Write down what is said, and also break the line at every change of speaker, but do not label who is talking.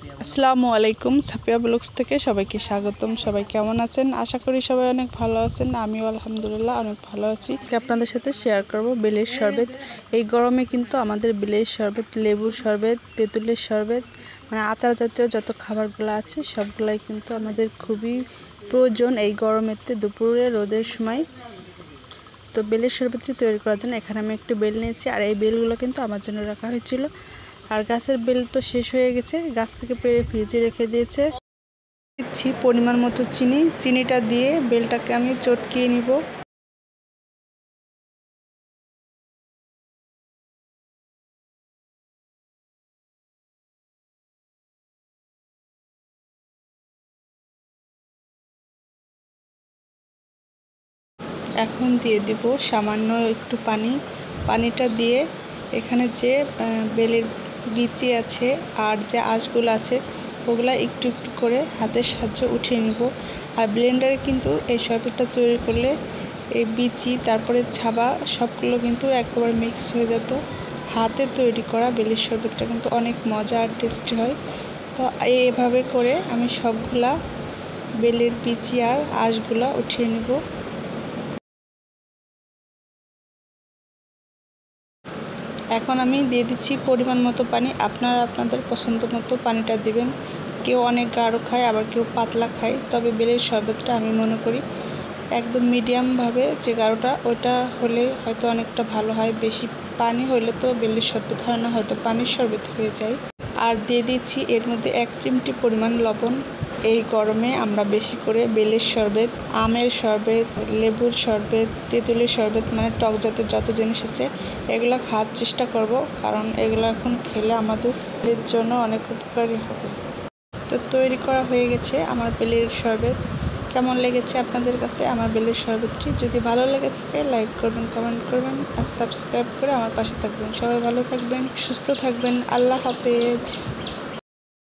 আসসালামু আলাইকুম, সাফিয়া ব্লগস থেকে সবাইকে স্বাগতম। সবাই কেমন আছেন? আশা করি সবাই অনেক ভালো আছেন। আমিও আলহামদুলিল্লাহ অনেক ভালো আছি। আপনাদের সাথে শেয়ার করব বেলের শরবত। এই গরমে কিন্তু আমাদের বেলের শরবত, লেবুর শরবত, তেঁতুলের শরবত, মানে আচার জাতীয় যত খাবারগুলো আছে সবগুলাই কিন্তু আমাদের খুবই প্রয়োজন এই গরমেতে, দুপুরে রোদের সময়। তো বেলের শরবতটি তৈরি করার জন্য এখানে আমি একটু বেল নিয়েছি, আর এই বেলগুলো কিন্তু আমার জন্য রাখা হয়েছিল। আর গাছের বেল তো শেষ হয়ে গেছে, গাছ থেকে পেড়ে ফ্রিজে রেখে দিয়েছে। দিচ্ছি পরিমাণ মতো চিনি। চিনিটা দিয়ে বেলটাকে আমি চটকিয়ে নিব। এখন দিয়ে দিব সামান্য একটু পানি। পানিটা দিয়ে এখানে যে বেলের বিচি আছে আর যে আঁশগুলো আছে ওগুলা একটু একটু করে হাতের সাহায্যে উঠিয়ে নিব। আর ব্লেন্ডারে কিন্তু এই শরবতটা তৈরি করলে এই বিচি তারপরে ছাবা সবগুলো কিন্তু একেবারে মিক্স হয়ে যেত। হাতে তৈরি করা বেলের শরবতটা কিন্তু অনেক মজা আর টেস্টি হয়। তো এইভাবে করে আমি সবগুলা বেলের বিচি আর আঁশগুলা উঠিয়ে নেব। এখন আমি দিয়ে দিচ্ছি পরিমাণ মতো পানি। আপনারা আপনাদের পছন্দ মতো পানিটা দিবেন। কেউ অনেক গাঢ় খায়, আবার কেউ পাতলা খায়। তবে বেলের শরবতটা আমি মনে করি একদম মিডিয়ামভাবে যে গাঢ়টা ওইটা হলে হয়তো অনেকটা ভালো হয়। বেশি পানি হলে তো বেলের শরবত হয় না, হয়তো পানির শরবত হয়ে যায়। আর দিয়ে দিচ্ছি এর মধ্যে 1 চিমটি পরিমাণ লবণ। এই গরমে আমরা বেশি করে বেলের শরবত, আমের শরবত, লেবুর শরবত, তেঁতুলের শরবত, মানে টক জাতের যত জিনিস আছে এগুলো খাওয়ার চেষ্টা করব, কারণ এগুলো এখন খেলে আমাদের জন্য অনেক উপকারী হবে। তো তৈরি করা হয়ে গেছে আমার বেলের শরবত। কেমন লেগেছে আপনাদের কাছে আমার বেলের শরবতটি? যদি ভালো লেগে থাকে লাইক করবেন, কমেন্ট করবেন আর সাবস্ক্রাইব করে আমার পাশে থাকবেন। সবাই ভালো থাকবেন, সুস্থ থাকবেন। আল্লাহ হাফেজ।